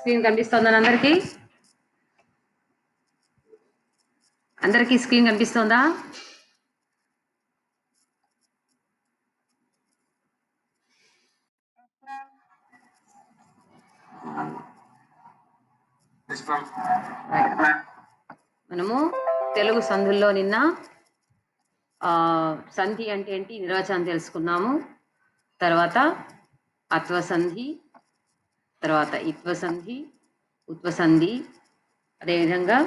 Screen కనిపిస్తుందని అందరికీ screen కనిపిస్తుందా? మనము తెలుగు సంధుల్లో నిన్న సంధి అంటే ఏంటి నిర్వచనం తెలుసుకున్నాము. తర్వాత అత్వసంధి, తర్వాత ఇత్వసంధి, ఉత్వసంధి, అదేవిధంగా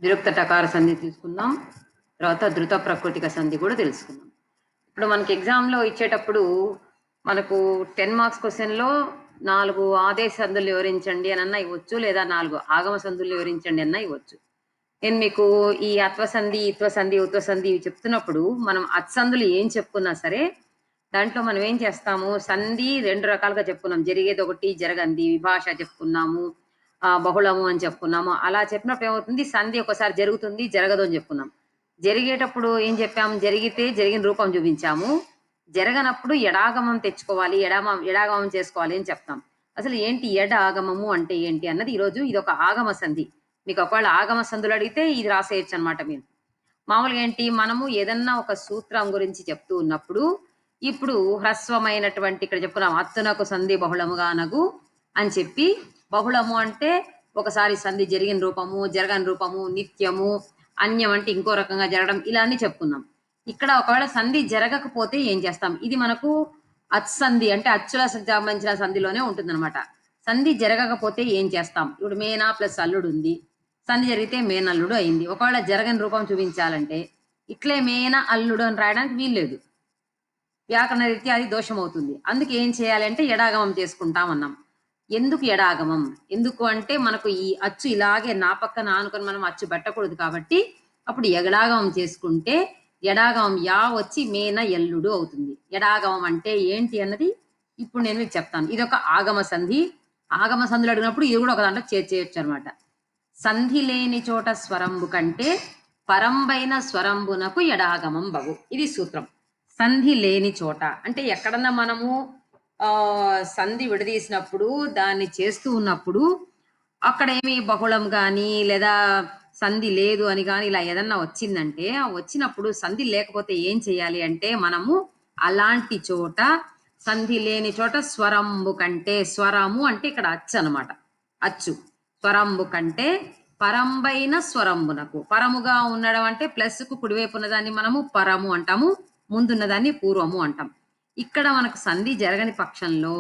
విరుక్త టకార సంధి తీసుకున్నాం. తర్వాత ధృత ప్రకృతిక సంధి కూడా తెలుసుకున్నాం. ఇప్పుడు మనకి ఎగ్జామ్లో ఇచ్చేటప్పుడు మనకు 10 మార్క్స్ క్వశ్చన్లో 4 ఆదేశ సంధులు వివరించండి అని అన్నా ఇవ్వచ్చు, లేదా 4 ఆగమ సంధులు వివరించండి అన్నా ఇవ్వచ్చు. నేను మీకు ఈ అత్వసంధి, ఇత్వసంధి, ఉత్వసంధి ఇవి చెప్తున్నప్పుడు మనం అత్సంధులు ఏం చెప్పుకున్నా సరే దాంట్లో మనం ఏం చేస్తాము, సంధి 2 రకాలుగా చెప్పుకున్నాం. జరిగేది ఒకటి, జరగంది. విభాష చెప్పుకున్నాము, బహుళము అని చెప్పుకున్నాము. అలా చెప్పినప్పుడు ఏమవుతుంది, సంధి ఒకసారి జరుగుతుంది, జరగదు అని చెప్పుకున్నాం. జరిగేటప్పుడు ఏం చెప్పాము, జరిగితే జరిగిన రూపం చూపించాము. జరగనప్పుడు ఎడాగమం తెచ్చుకోవాలి, ఎడాగమం చేసుకోవాలి అని చెప్తాం. అసలు ఏంటి ఎడాగమము అంటే ఏంటి అన్నది ఈరోజు ఇది ఒక ఆగమ సంధి. మీకు ఒకవేళ ఆగమ సంధులు అడిగితే ఇది రాసేయచ్చు అనమాట. మీరు మామూలుగా ఏంటి, మనము ఏదన్నా ఒక సూత్రం గురించి చెప్తూ ఉన్నప్పుడు ఇప్పుడు హ్రస్వమైనటువంటి ఇక్కడ చెప్పుకున్నాం అత్తునకు సంధి బహుళముగా అనగు అని చెప్పి, బహుళము అంటే ఒకసారి సంధి జరిగిన రూపము, జరగని రూపము, నిత్యము, అన్యం అంటే ఇంకో రకంగా జరగడం, ఇలా అన్ని చెప్పుకున్నాం. ఇక్కడ ఒకవేళ సంధి జరగకపోతే ఏం చేస్తాం, ఇది మనకు అత్సంధి అంటే అచ్చుల సంబంధించిన సంధిలోనే ఉంటుందన్నమాట. సంధి జరగకపోతే ఏం చేస్తాం, ఇప్పుడు మేనా ప్లస్ అల్లుడు ఉంది, సంధి జరిగితే మేనల్లుడు అయింది. ఒకవేళ జరగని రూపం చూపించాలంటే ఇట్లే మేన అల్లుడు అని రాయడానికి వీల్లేదు, వ్యాకరణ రీత్యా అది దోషం అవుతుంది. అందుకు ఏం చేయాలంటే ఎడాగమం చేసుకుంటాం అన్నాం. ఎందుకు ఎడాగమం, ఎందుకు అంటే మనకు ఈ అచ్చు ఇలాగే నా పక్కన ఆనుకొని మనం అచ్చు పెట్టకూడదు కాబట్టి అప్పుడు ఎడాగమం చేసుకుంటే ఎడాగమం యా వచ్చి మేన ఎల్లుడు అవుతుంది. ఎడాగమం అంటే ఏంటి అన్నది ఇప్పుడు నేను మీకు చెప్తాను. ఇది ఒక ఆగమ సంధి. ఆగమ సంధులు అడిగినప్పుడు ఇది కూడా ఒక దాంట్లో చేర్చేయచ్చు అనమాట. సంధి లేని చోట స్వరంబు కంటే పరంబైన స్వరంబునకు ఎడాగమం బగు. ఇది సూత్రం. సంధి లేని చోట అంటే ఎక్కడన్నా మనము సంధి విడదీసినప్పుడు దాన్ని చేస్తూ ఉన్నప్పుడు అక్కడ ఏమి బహుళం కానీ లేదా సంధి లేదు అని కానీ ఇలా ఏదన్నా వచ్చిందంటే, వచ్చినప్పుడు సంధి లేకపోతే ఏం చేయాలి అంటే మనము అలాంటి చోట సంధి లేని చోట స్వరంబు కంటే, స్వరము అంటే ఇక్కడ అచ్చు అనమాట, అచ్చు స్వరంబు కంటే పరంబైన స్వరంబునకు, పరముగా ఉండడం అంటే ప్లస్కు కుడివైపు ఉన్నదాన్ని మనము పరము అంటాము, ముందున్నదాన్ని పూర్వము అంటాం. ఇక్కడ మనకు సంధి జరగని పక్షంలో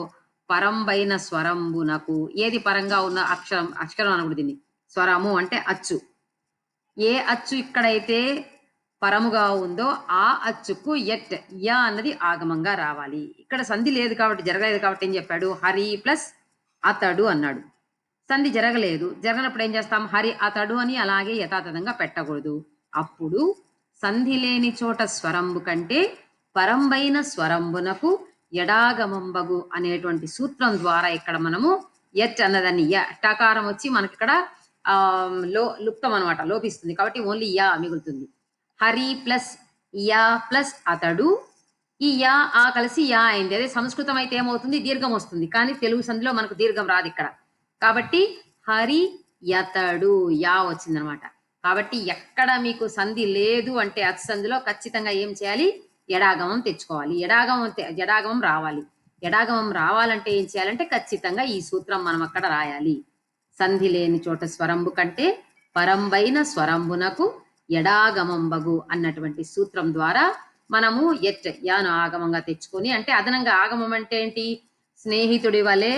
పరంబైన స్వరంబునకు, ఏది పరంగా ఉన్న అక్షరం అనకూడదు దీన్ని, స్వరము అంటే అచ్చు. ఏ అచ్చు ఇక్కడైతే పరముగా ఉందో ఆ అచ్చుకు ఎట్ యా అన్నది ఆగమంగా రావాలి. ఇక్కడ సంధి లేదు కాబట్టి, జరగలేదు కాబట్టి ఏం చెప్పాడు, హరి ప్లస్ అతడు అన్నాడు. సంధి జరగలేదు, జరగనప్పుడు ఏం చేస్తాం, హరి అతడు అని అలాగే యథాతథంగా పెట్టకూడదు. అప్పుడు సంధి లేని చోట స్వరంబు కంటే పరంబైన స్వరంబునకు ఎడాగమంబగు అనేటువంటి సూత్రం ద్వారా ఇక్కడ మనము ఎట్ అన్నదాన్ని టకారం వచ్చి మనకి ఇక్కడ లుప్తం అనమాట, లోపిస్తుంది కాబట్టి ఓన్లీ యా మిగులుతుంది. హరి ప్లస్ యా ప్లస్ అతడు, ఈ యా ఆ కలిసి యా అయింది. అదే సంస్కృతం అయితే ఏమవుతుంది, దీర్ఘం వస్తుంది, కానీ తెలుగు సంధిలో మనకు దీర్ఘం రాదు ఇక్కడ. కాబట్టి హరి యతడు యా వచ్చిందనమాట. కాబట్టి ఎక్కడ మీకు సంధి లేదు అంటే అత్సంధిలో ఖచ్చితంగా ఏం చేయాలి, ఎడాగమం తెచ్చుకోవాలి. ఎడాగమం రావాలి. ఎడాగమం రావాలంటే ఏం చేయాలంటే ఖచ్చితంగా ఈ సూత్రం మనం అక్కడ రాయాలి. సంధి లేని చోట స్వరంబు కంటే పరంబైన స్వరంబునకు ఎడాగమంబగు అన్నటువంటి సూత్రం ద్వారా మనము ఎట్ యాను ఆగమంగా తెచ్చుకొని, అంటే అదనంగా ఆగమం అంటే ఏంటి, స్నేహితుడి వలె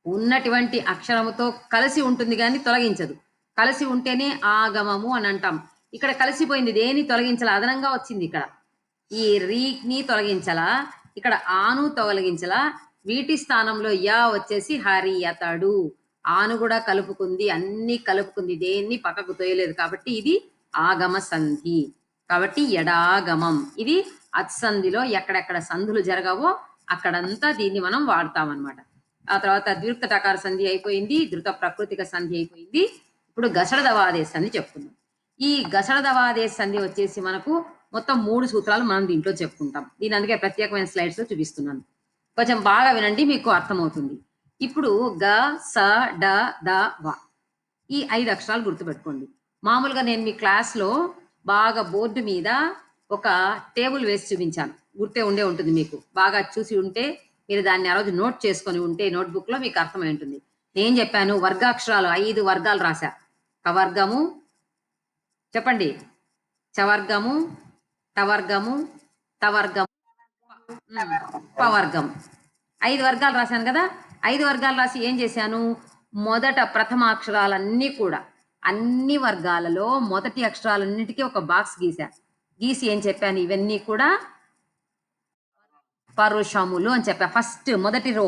ఉన్నటువంటి అక్షరముతో కలిసి ఉంటుంది కానీ తొలగించదు. కలిసి ఉంటేనే ఆగమము అని అంటాం. ఇక్కడ కలిసిపోయింది, దేని తొలగించాల, అదనంగా వచ్చింది. ఇక్కడ ఈ రీని తొలగించలా, ఇక్కడ ఆను తొలగించలా, వీటి స్థానంలో యా వచ్చేసి హరి అతడు, ఆను కూడా కలుపుకుంది, అన్ని కలుపుకుంది, దేన్ని పక్కకు తోయలేదు. కాబట్టి ఇది ఆగమ సంధి. కాబట్టి ఎడాగమం ఇది అత్సంధిలో ఎక్కడెక్కడ సంధులు జరగవో అక్కడంతా దీన్ని మనం వాడతామన్నమాట. ఆ తర్వాత ద్విరుక్త టకార సంధి అయిపోయింది, ధృత ప్రకృతిక సంధి అయిపోయింది. ఇప్పుడు గసడదవాదేశ సంధి చెప్పుకుందాం. ఈ గసడదవాదేశ సంధి వచ్చేసి మనకు మొత్తం 3 సూత్రాలు మనం దీంట్లో చెప్పుకుంటాం. దీని అందుకే ప్రత్యేకమైన స్లైడ్స్ లో చూపిస్తున్నాను. కొంచెం బాగా వినండి, మీకు అర్థమవుతుంది. ఇప్పుడు గ, స, డ, ద, వ ఈ 5 అక్షరాలు గుర్తుపెట్టుకోండి. మామూలుగా నేను మీ క్లాస్‌లో బాగా బోర్డ్ మీద ఒక టేబుల్ వేసి చూపించాను. గుర్తే ఉండే ఉంటుంది మీకు. బాగా చూసి ఉంటే మీరు దాన్ని ఆ రోజు నోట్ చేసుకొని ఉంటే నోట్‌బుక్‌లో మీకు అర్థమై ఉంటుంది. నేను చెప్పాను వర్గాక్షరాలు 5 వర్గాలు రాసా. కవర్గము, చెప్పండి. చవర్గము, టవర్గము, తవర్గం, పవర్గం. 5 వర్గాలు రాశాను గదా! 5 వర్గాలు రాసి ఏం చేశాను, మొదట ప్రథమ అక్షరాలన్నీ కూడా, అన్ని వర్గాలలో మొదటి అక్షరాలన్నిటికీ ఒక బాక్స్ గీశా. గీసి ఏం చెప్పాను, ఇవన్నీ కూడా పరుషములు అని చెప్పా. ఫస్ట్ మొదటి రో,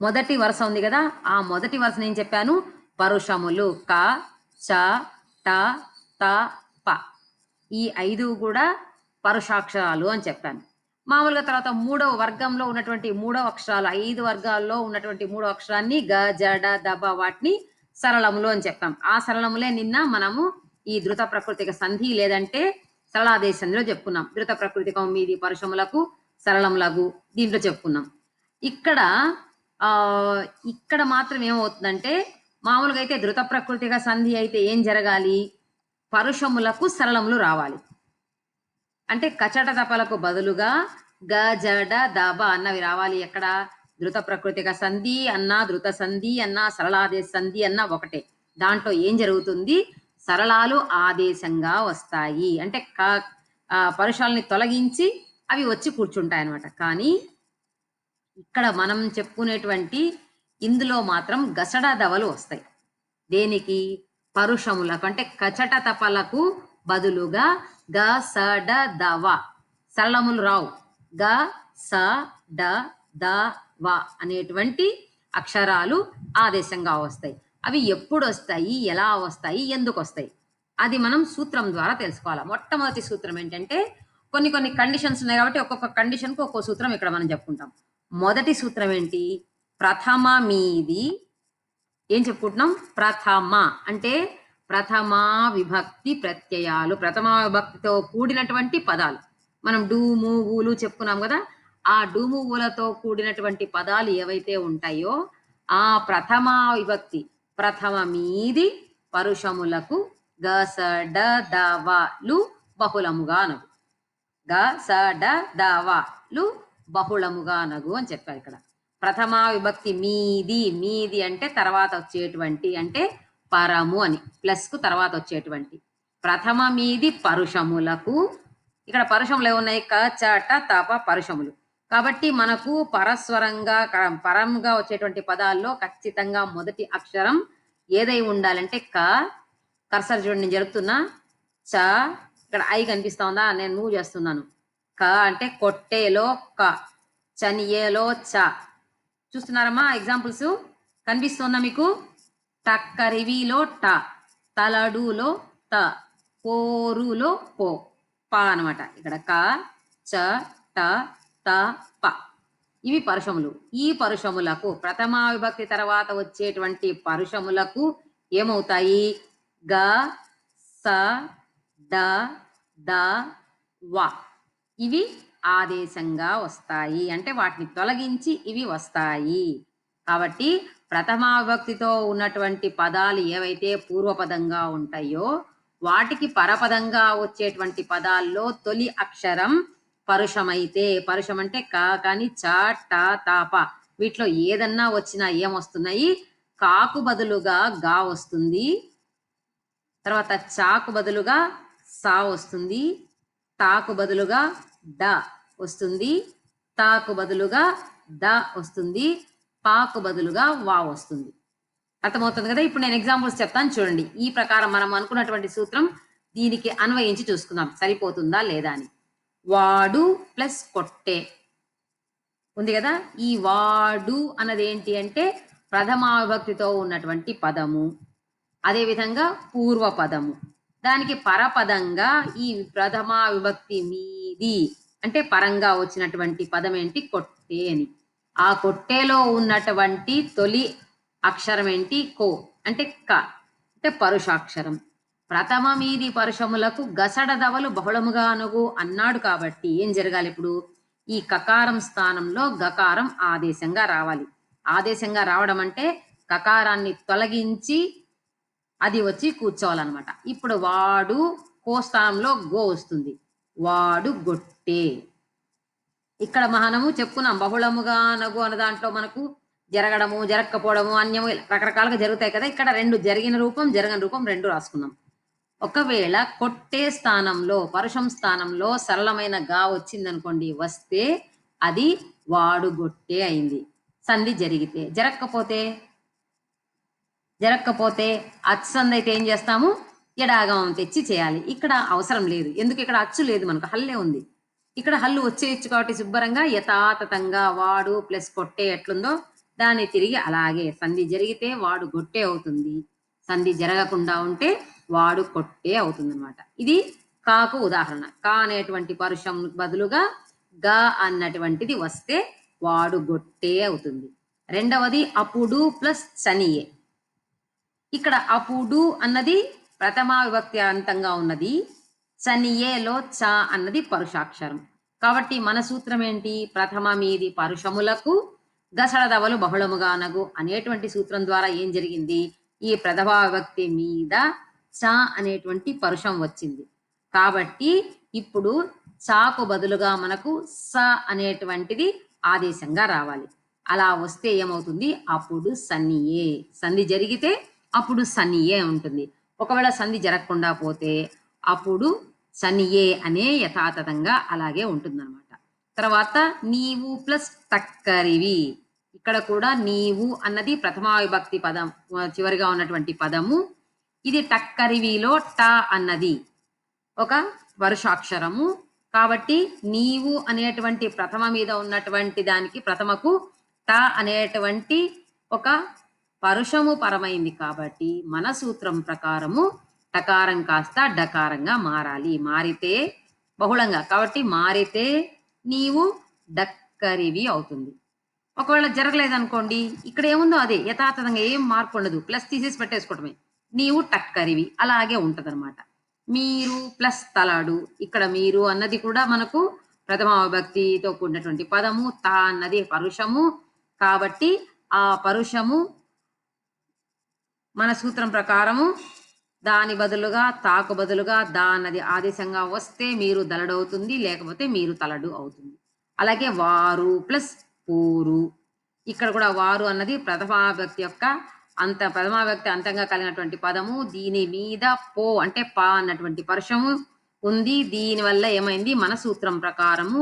మొదటి వరుస ఉంది గదా! ఆ మొదటి వరుసను ఏం చెప్పాను, పరుషములు. క, చ, ట, త, ప. ఈ 5 కూడా పరుషాక్షరాలు అని చెప్పాను. మామూలుగా తర్వాత మూడవ వర్గంలో ఉన్నటువంటి మూడవ అక్షరాలు 5 వర్గాల్లో ఉన్నటువంటి మూడో అక్షరాన్ని గ, జ, డ, ద, బ వాటిని సరళములు అని చెప్పాం. ఆ సరళములే నిన్న మనము ఈ ధృత ప్రకృతిక సంధి లేదంటే సరళాదేశ సంధిలో చెప్పుకున్నాం. ధృత ప్రకృతికం మీది పరుషములకు సరళములకు దీంట్లో చెప్పుకున్నాం. ఇక్కడ ఇక్కడ మాత్రం ఏమవుతుందంటే మామూలుగా అయితే ధృత ప్రకృతిక సంధి అయితే ఏం జరగాలి, పరుషములకు సరళములు రావాలి. అంటే కచట తపలకు బదులుగా గ, జడ, దబ అన్నవి రావాలి. ఎక్కడ, ధృత ప్రకృతిక సంధి అన్నా, ధృత సంధి అన్నా, సరళాదేశ సంధి అన్నా ఒకటే. దాంట్లో ఏం జరుగుతుంది, సరళాలు ఆదేశంగా వస్తాయి. అంటే పరుషాలని తొలగించి అవి వచ్చి కూర్చుంటాయి అన్నమాట. కానీ ఇక్కడ మనం చెప్పుకునేటువంటి ఇందులో మాత్రం గసడ దవలు వస్తాయి. దేనికి, పరుషములకు. అంటే కచట తపలకు బదులుగా గ, స, డ, ద, వ సరళములు రావు. గ, స, డ, ద, వ అనేటువంటి అక్షరాలు ఆదేశంగా వస్తాయి. అవి ఎప్పుడు వస్తాయి, ఎలా వస్తాయి, ఎందుకు వస్తాయి, అది మనం సూత్రం ద్వారా తెలుసుకోవాలి. మొట్టమొదటి సూత్రం ఏంటంటే, కొన్ని కొన్ని కండిషన్స్ ఉన్నాయి కాబట్టి ఒక్కొక్క కండిషన్కు ఒక్కో సూత్రం ఇక్కడ మనం చెప్పుకుంటాం. మొదటి సూత్రం ఏంటి, ప్రథమ మీది ఏం చెప్పుకుంటున్నాం, ప్రథమ అంటే ప్రథమా విభక్తి ప్రత్యయాలు, ప్రథమా విభక్తితో కూడినటువంటి పదాలు. మనం డూము ఊలు చెప్పుకున్నాం కదా, ఆ డూము ఊలతో కూడినటువంటి పదాలు ఏవైతే ఉంటాయో ఆ ప్రథమా విభక్తి ప్రథమ మీది పరుషములకు గ, స, డ, ద, వ లు బహుళముగా నగు. గ, స, డ, ద, వ లు బహుళముగా నగు అని చెప్పారు ఇక్కడ. ప్రథమా విభక్తి మీది, మీది అంటే తర్వాత వచ్చేటువంటి, అంటే పరము అని, ప్లస్ కు తర్వాత వచ్చేటువంటి. ప్రథమ మీది పరుషములకు, ఇక్కడ పరుషములు ఏమున్నాయి, క, చ, ట, త, ప పరుషములు. కాబట్టి మనకు పరస్వరంగా పరంగా వచ్చేటువంటి పదాల్లో ఖచ్చితంగా మొదటి అక్షరం ఏదై ఉండాలంటే క. కర్సర్ చూడండి, నేను జరుపుతున్నా. చ, ఇక్కడ ఐ కనిపిస్తా ఉందా, నేను మూవ్ చేస్తున్నాను. క అంటే కొట్టేలో క, చనియేలో చ. చూస్తున్నారమ్మా ఎగ్జాంపుల్స్ కనిపిస్తుందా మీకు, టక్కరివిలో ట, తలడులో త, పోరులో పో, ప అనమాట. ఇక్కడ క, చ, ట, త, ప ఇవి పరుషములు. ఈ పరుషములకు ప్రథమా విభక్తి తర్వాత వచ్చేటువంటి పరుషములకు ఏమవుతాయి, గ, స, డ, ద, వ ఇవి ఆదేశంగా వస్తాయి. అంటే వాటిని తొలగించి ఇవి వస్తాయి. కాబట్టి ప్రథమా విభక్తితో ఉన్నటువంటి పదాలు ఏవైతే పూర్వపదంగా ఉంటాయో వాటికి పరపదంగా వచ్చేటువంటి పదాల్లో తొలి అక్షరం పరుషమైతే, పరుషం అంటే క కానీ చ, ట, త, ప వీటిలో ఏదన్నా వచ్చినా ఏమొస్తున్నాయి, కాకు బదులుగా గా వస్తుంది, తర్వాత చాకు బదులుగా సా వస్తుంది, తాకు బదులుగా డ వస్తుంది, తాకు బదులుగా ద వస్తుంది, పాకు బదులుగా వా వస్తుంది. అర్థమవుతుంది కదా. ఇప్పుడు నేను ఎగ్జాంపుల్స్ చెప్తాను చూడండి. ఈ ప్రకారం మనం అనుకున్నటువంటి సూత్రం దీనికి అన్వయించి చూసుకుందాం సరిపోతుందా లేదా అని. వాడు ప్లస్ కొట్టే ఉంది కదా, ఈ వాడు అన్నది ఏంటి అంటే ప్రథమా విభక్తితో ఉన్నటువంటి పదము, అదేవిధంగా పూర్వ పదము. దానికి పరపదంగా ఈ ప్రథమా విభక్తి మీది అంటే పరంగా వచ్చినటువంటి పదం ఏంటి, కొట్టే అని. ఆ కొట్టేలో ఉన్నటువంటి తొలి అక్షరం ఏంటి, కో అంటే క అంటే పరుషాక్షరం. ప్రథమ మీది పరుషములకు గసడ దవలు బహుళముగా అనుగు అన్నాడు కాబట్టి ఏం జరగాలి ఇప్పుడు, ఈ కకారం స్థానంలో గకారం ఆదేశంగా రావాలి. ఆదేశంగా రావడం అంటే కకారాన్ని తొలగించి అది వచ్చి కూర్చోవాలన్నమాట. ఇప్పుడు వాడు కో స్థానంలో గో వస్తుంది. వాడు గొట్టె. ఇక్కడ మనము చెప్పుకున్నాం బహుళముగా నగు అన్న దాంట్లో మనకు జరగడము, జరగకపోవడము, అన్యము రకరకాలుగా జరుగుతాయి కదా! ఇక్కడ 2 జరిగిన రూపం, జరగని రూపం 2 రాసుకున్నాం. ఒకవేళ కొట్టే స్థానంలో, పరుషం స్థానంలో సరళమైన గా వచ్చిందనుకోండి, వస్తే అది వాడుగొట్టే అయింది. సంధి జరిగితే. జరక్కపోతే అచ్చంది అయితే ఏం చేస్తాము? ఎడాగమం తెచ్చి చేయాలి. ఇక్కడ అవసరం లేదు. ఎందుకు? ఇక్కడ అచ్చు లేదు మనకు. హల్లే ఉంది. ఇక్కడ హల్లు వచ్చేయచ్చు కాబట్టి శుభ్రంగా యథాతథంగా వాడు ప్లస్ కొట్టే ఎట్లుందో దాన్ని తిరిగి అలాగే సంధి జరిగితే వాడు గొట్టే అవుతుంది. సంధి జరగకుండా ఉంటే వాడు కొట్టే అవుతుందన్నమాట. ఇది కాకు ఉదాహరణ. కా అనేటువంటి పరుషం బదులుగా గా అన్నటువంటిది వస్తే వాడు గొట్టే అవుతుంది. రెండవది అప్పుడు ప్లస్ శనియే. ఇక్కడ అప్పుడు అన్నది ప్రథమా విభక్తి అంతంగా ఉన్నది. శనియేలో చ అన్నది పరుషాక్షరం. కాబట్టి మన సూత్రం ఏంటి? ప్రథమ మీది పరుషములకు గసడదవలు బహుళముగా నగు అనేటువంటి సూత్రం ద్వారా ఏం జరిగింది? ఈ ప్రథమా విభక్తి మీద చ అనేటువంటి పరుషం వచ్చింది. కాబట్టి ఇప్పుడు చాకు బదులుగా మనకు స అనేటువంటిది ఆదేశంగా రావాలి. అలా వస్తే ఏమవుతుంది? అప్పుడు సన్నియే. సంధి జరిగితే అప్పుడు సన్నియే ఉంటుంది. ఒకవేళ సంధి జరగకుండా పోతే అప్పుడు సన్నియే అనే యథాతథంగా అలాగే ఉంటుందన్నమాట. తర్వాత నీవు ప్లస్ టక్కరివి. ఇక్కడ కూడా నీవు అన్నది ప్రథమా విభక్తి పదం చివరిగా ఉన్నటువంటి పదము. ఇది టక్కరివిలో ట అన్నది ఒక వరుషాక్షరము. కాబట్టి నీవు అనేటువంటి ప్రథమ మీద ఉన్నటువంటి దానికి ప్రథమకు ట అనేటువంటి ఒక పరుషము పరమైంది. కాబట్టి మన సూత్రం ప్రకారము టకారం కాస్త డకారంగా మారాలి. మారితే బహుళంగా కాబట్టి మారితే నీవు డక్కరివి అవుతుంది. ఒకవేళ జరగలేదనుకోండి, ఇక్కడ ఏముందో అదే యథాతథంగా ఏం మార్పు ఉండదు. ప్లస్ తీసేసి పెట్టేసుకోవటమే. నీవు టక్కరివి అలాగే ఉంటదన్నమాట. మీరు ప్లస్ తలాడు. ఇక్కడ మీరు అన్నది కూడా మనకు ప్రథమ విభక్తితో కూడినటువంటి పదము. తా అన్నది పరుషము. కాబట్టి ఆ పరుషము మన సూత్రం ప్రకారము దాని బదులుగా తాకు బదులుగా దా అన్నది ఆదేశంగా వస్తే మీరు దలడవుతుంది, లేకపోతే మీరు తలడు అవుతుంది. అలాగే వారు ప్లస్ పోరు. ఇక్కడ కూడా వారు అన్నది ప్రథమావిభక్తి యొక్క ప్రథమావిభక్తి అంతంగా కలిగినటువంటి పదము. దీని మీద పో అంటే పా అన్నటువంటి పరుషము ఉంది. దీనివల్ల ఏమైంది? మన సూత్రం ప్రకారము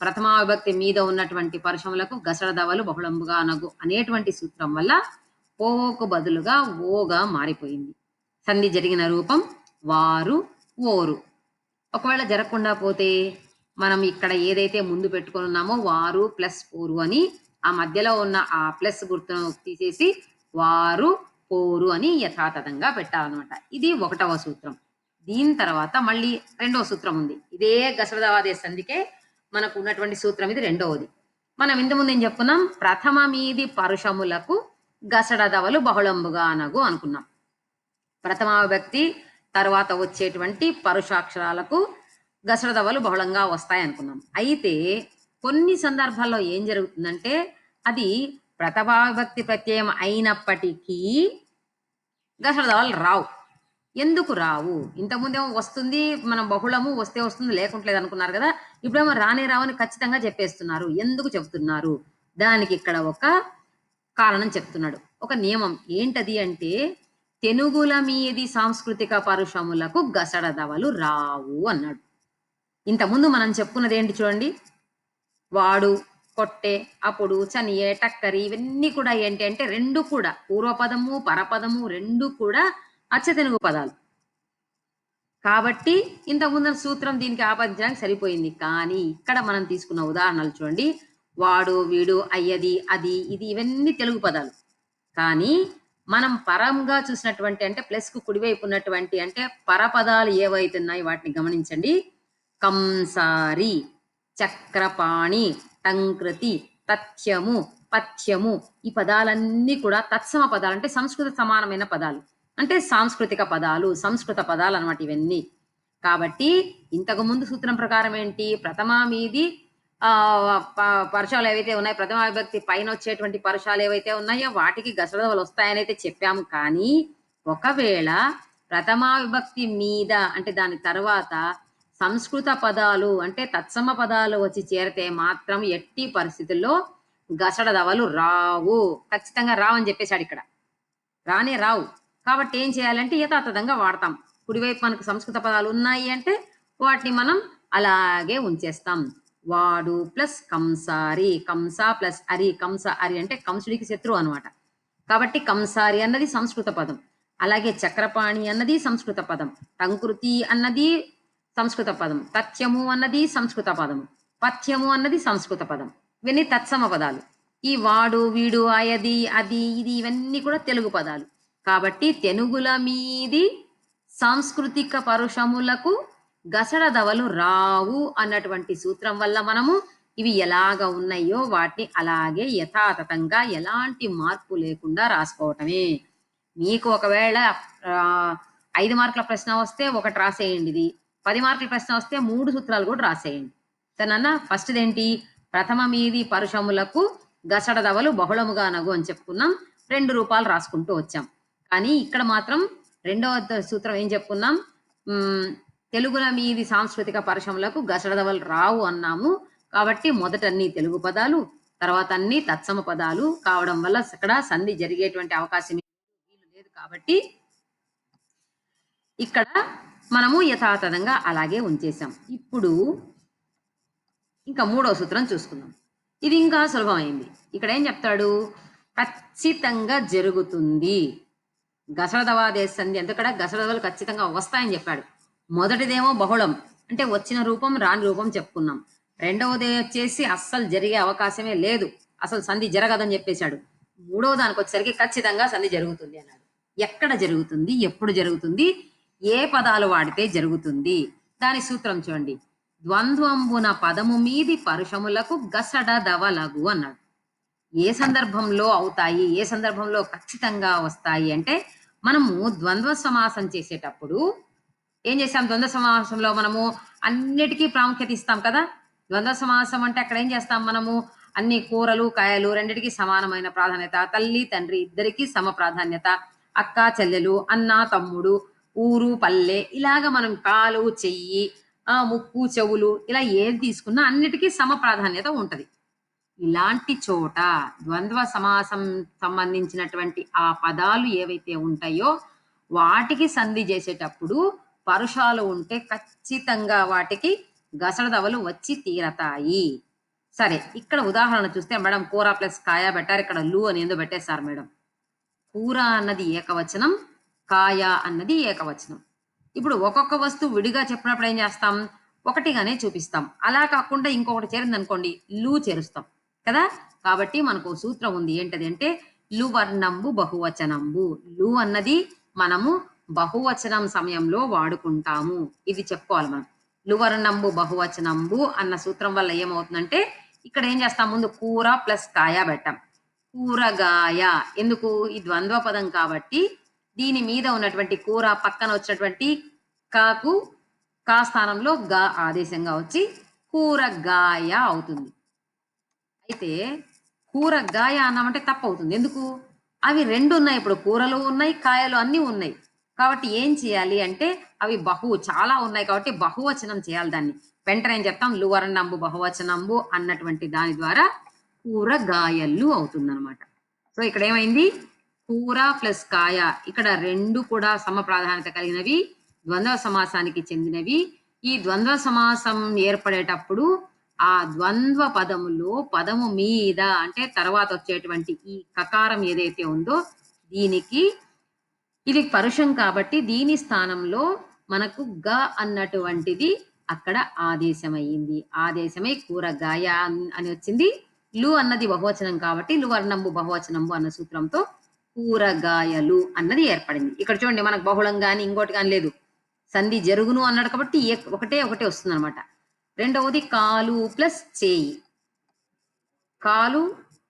ప్రథమావిభక్తి మీద ఉన్నటువంటి పరుషములకు గసడదవలు బహుళంబుగా నగు అనేటువంటి సూత్రం వల్ల పోకు బదులుగా ఓగా మారిపోయింది. సంధి జరిగిన రూపం వారు ఓరు. ఒకవేళ జరగకుండా పోతే మనం ఇక్కడ ఏదైతే ముందు పెట్టుకున్నామో వారు ప్లస్ పోరు అని ఆ మధ్యలో ఉన్న ఆ ప్లస్ గుర్తును తీసేసి వారు పోరు అని యథాతథంగా పెట్టాలన్నమాట. ఇది 1వ సూత్రం. దీని తర్వాత మళ్ళీ 2వ సూత్రం ఉంది. ఇదే గసడదవాదే సంధికే మనకు ఉన్నటువంటి సూత్రం ఇది 2వది. మనం ఇంతకుముందు ఏం చెప్పుకున్నాం? ప్రథమ మీది పరుషములకు గసడదవలు బహుళంబుగా అనగు అనుకున్నాం. ప్రథమా విభక్తి తర్వాత వచ్చేటువంటి పరుషాక్షరాలకు గసడదవలు బహుళంగా వస్తాయి అనుకున్నాం. అయితే కొన్ని సందర్భాల్లో ఏం జరుగుతుందంటే అది ప్రథమా విభక్తి ప్రత్యయం అయినప్పటికీ గసడదవలు రావు. ఎందుకు రావు? ఇంతకుముందేమో వస్తుంది, మనం బహుళము వస్తే వస్తుంది లేకుంటలేదు అనుకున్నారు కదా. ఇప్పుడేమో రానే రావని ఖచ్చితంగా చెప్పేస్తున్నారు. ఎందుకు చెప్తున్నారు? దానికి ఇక్కడ ఒక కారణం చెప్తున్నాడు. ఒక నియమం ఏంటది అంటే తెనుగుల మీది సాంస్కృతిక పరుషములకు గసడదవలు రావు అన్నాడు. ఇంతకుముందు మనం చెప్పుకున్నది ఏంటి చూడండి. వాడు, కొట్టే, అప్పుడు, చనియే, టక్కరి ఇవన్నీ కూడా ఏంటి అంటే 2 కూడా పూర్వపదము పరపదము 2 కూడా అచ్చతెనుగు పదాలు. కాబట్టి ఇంతకుముందు సూత్రం దీనికి ఆపాదించడానికి సరిపోయింది. కానీ ఇక్కడ మనం తీసుకున్న ఉదాహరణలు చూడండి. వాడు, వీడు, అయ్యది, అది, ఇది ఇవన్నీ తెలుగు పదాలు. కానీ మనం పరంగా చూసినటువంటి అంటే ప్లస్కు కుడివైపు ఉన్నటువంటి అంటే పరపదాలు ఏవైతున్నాయి వాటిని గమనించండి. కంసారి, చక్రపాణి, టంకృతి, తథ్యము, పథ్యము ఈ పదాలన్నీ కూడా తత్సమ పదాలు అంటే సంస్కృత సమానమైన పదాలు. అంటే సాంస్కృతిక పదాలు, సంస్కృత పదాలు అన్నమాట ఇవన్నీ. కాబట్టి ఇంతకు ముందు సూత్రం ప్రకారం ఏంటి? ప్రథమా మీది పరుషాలు ఏవైతే ఉన్నాయో ప్రథమ విభక్తి పైన వచ్చేటువంటి పరుషాలు ఏవైతే ఉన్నాయో వాటికి గసడదవలు వస్తాయని అయితే చెప్పాము. కానీ ఒకవేళ ప్రథమా విభక్తి మీద అంటే దాని తర్వాత సంస్కృత పదాలు అంటే తత్సమ పదాలు వచ్చి చేరితే మాత్రం ఎట్టి పరిస్థితుల్లో గసడదవలు రావు. ఖచ్చితంగా రావని చెప్పేశాడు ఇక్కడ. రానే రావు. కాబట్టి ఏం చేయాలంటే యథాతథంగా వాడతాం. కుడివైపు మనకు సంస్కృత పదాలు ఉన్నాయి అంటే వాటిని మనం అలాగే ఉంచేస్తాం. వాడు ప్లస్ కంసారి, కంస ప్లస్ అరి, కంస అరి అంటే కంసుడికి శత్రువు అనమాట. కాబట్టి కంసారి అన్నది సంస్కృత పదం. అలాగే చక్రపాణి అన్నది సంస్కృత పదం. టంకృతి అన్నది సంస్కృత పదం. తథ్యము అన్నది సంస్కృత పదము. పథ్యము అన్నది సంస్కృత పదం. ఇవన్నీ తత్సమ పదాలు. ఈ వాడు, వీడు, ఆయది, అది, ఇది ఇవన్నీ కూడా తెలుగు పదాలు. కాబట్టి తెనుగుల మీది సాంస్కృతిక పరుషములకు గసడదవలు రావు అన్నటువంటి సూత్రం వల్ల మనము ఇవి ఎలాగ ఉన్నాయో వాటిని అలాగే యథాతథంగా ఎలాంటి మార్పు లేకుండా రాసుకోవటమే. మీకు ఒకవేళ 5 మార్కుల ప్రశ్న వస్తే ఒకటి రాసేయండి. ఇది 10 మార్కుల ప్రశ్న వస్తే 3 సూత్రాలు కూడా రాసేయండి. సరేనా? ఫస్ట్ ఏంటి? ప్రథమ మీది పరుషములకు గసడదవలు బహుళముగా నగు అని చెప్పుకున్నాం. 2 రూపాలు రాసుకుంటూ వచ్చాం. కానీ ఇక్కడ మాత్రం రెండవ సూత్రం ఏం చెప్పుకున్నాం? తెలుగుల మీది సాంస్కృతిక పరుషములకు గసడదవలు రావు అన్నాము. కాబట్టి మొదట అన్ని తెలుగు పదాలు, తర్వాత అన్ని తత్సమ పదాలు కావడం వల్ల ఇక్కడ సంధి జరిగేటువంటి అవకాశం లేదు. కాబట్టి ఇక్కడ మనము యథాతథంగా అలాగే ఉంచేసాం. ఇప్పుడు ఇంకా 3వ సూత్రం చూసుకుందాం. ఇది ఇంకా సులభమైంది. ఇక్కడ ఏం చెప్తాడు? ఖచ్చితంగా జరుగుతుంది. గసడదవాదేశ సంధి ఎందుకంటే గసడదవలు ఖచ్చితంగా వస్తాయని చెప్పాడు. మొదటిదేమో బహుళం అంటే వచ్చిన రూపం రాని రూపం చెప్పుకున్నాం. రెండవది వచ్చేసి అస్సలు జరిగే అవకాశమే లేదు, అసలు సంధి జరగదని చెప్పేశాడు. మూడవ దానికి వచ్చేసరికి ఖచ్చితంగా సంధి జరుగుతుంది అన్నాడు. ఎక్కడ జరుగుతుంది, ఎప్పుడు జరుగుతుంది, ఏ పదాలు వాడితే జరుగుతుంది? దాని సూత్రం చూడండి. ద్వంద్వంబున పదము మీది పరుషములకు గసడదవలగు అన్నాడు. ఏ సందర్భంలో అవుతాయి, ఏ సందర్భంలో ఖచ్చితంగా వస్తాయి అంటే మనము ద్వంద్వ సమాసం చేసేటప్పుడు ఏం చేస్తాం? ద్వంద్వ సమాసంలో మనము అన్నిటికీ ప్రాముఖ్యత ఇస్తాం కదా. ద్వంద్వ సమాసం అంటే అక్కడ ఏం చేస్తాం? మనము అన్ని కూరలు కాయలు రెండిటికి సమానమైన ప్రాధాన్యత, తల్లి తండ్రి ఇద్దరికి సమ ప్రాధాన్యత, అక్క చెల్లెలు, అన్న తమ్ముడు, ఊరు పల్లె, ఇలాగ మనం కాలు చెయ్యి ముక్కు చెవులు ఇలా ఏది తీసుకున్నా అన్నిటికీ సమ ప్రాధాన్యత ఉంటది. ఇలాంటి చోట ద్వంద్వ సమాసం సంబంధించినటువంటి ఆ పదాలు ఏవైతే ఉంటాయో వాటికి సంధి చేసేటప్పుడు పరుషాలు ఉంటే ఖచ్చితంగా వాటికి గసడదవలు వచ్చి తీరతాయి. సరే, ఇక్కడ ఉదాహరణ చూస్తే మేడం కూర ప్లస్ కాయ పెట్టారు. ఇక్కడ లు అని ఎందుకు పెట్టేశారు మేడం? కూర అన్నది ఏకవచనం, కాయ అన్నది ఏకవచనం. ఇప్పుడు ఒక్కొక్క వస్తువు విడిగా చెప్పినప్పుడు ఏం చేస్తాం? ఒకటిగానే చూపిస్తాం. అలా కాకుండా ఇంకొకటి చేరింది అనుకోండి, లు చేరుస్తాం కదా. కాబట్టి మనకు సూత్రం ఉంది. ఏంటది అంటే లు వర్ణంబు బహువచనంబు. లు అన్నది మనము బహువచనం సమయంలో వాడుకుంటాము. ఇది చెప్పుకోవాలి మనం. లువర్ణంబు బహువచనంబు అన్న సూత్రం వల్ల ఏమవుతుందంటే ఇక్కడ ఏం చేస్తాం? ముందు కూర ప్లస్ కాయ పెట్టాం. కూరగాయ ఎందుకు? ఈ ద్వంద్వ పదం కాబట్టి దీని మీద ఉన్నటువంటి కూర పక్కన వచ్చినటువంటి కాకు కా స్థానంలో గా ఆదేశంగా వచ్చి కూరగాయ అవుతుంది. అయితే కూరగాయ అన్నామంటే తప్పు అవుతుంది. ఎందుకు? అవి రెండు ఉన్నాయి. ఇప్పుడు కూరలు ఉన్నాయి, కాయలు అన్నీ ఉన్నాయి. కాబట్టి ఏం చేయాలి అంటే అవి చాలా ఉన్నాయి కాబట్టి బహువచనం చేయాలి. దాన్ని వెంటనే ఏం చెప్తాం? లువర్ణంబు బహువచనంబు అన్నటువంటి దాని ద్వారా కూరగాయలు అవుతుందన్నమాట. సో ఇక్కడ ఏమైంది? కూర ప్లస్ కాయ, ఇక్కడ రెండు కూడా సమ ప్రాధాన్యత కలిగినవి, ద్వంద్వ సమాసానికి చెందినవి. ఈ ద్వంద్వ సమాసం ఏర్పడేటప్పుడు ఆ ద్వంద్వ పదములో పదము మీద అంటే తర్వాత వచ్చేటువంటి ఈ కకారం ఏదైతే ఉందో దీనికి ఇది పరుషం కాబట్టి దీని స్థానంలో మనకు గ అన్నటువంటిది అక్కడ ఆదేశమైంది. ఆదేశమై కూరగాయ అని వచ్చింది. లు అన్నది బహువచనం కాబట్టి లువర్ణంబు బహువచనంబు అన్న సూత్రంతో కూరగాయలు అన్నది ఏర్పడింది. ఇక్కడ చూడండి, మనకు బహుళం కానీ ఇంకోటి కానీ లేదు. సంధి జరుగును అన్నాడు కాబట్టి ఒకటే వస్తుంది అనమాట. రెండవది కాలు ప్లస్ చేయి. కాలు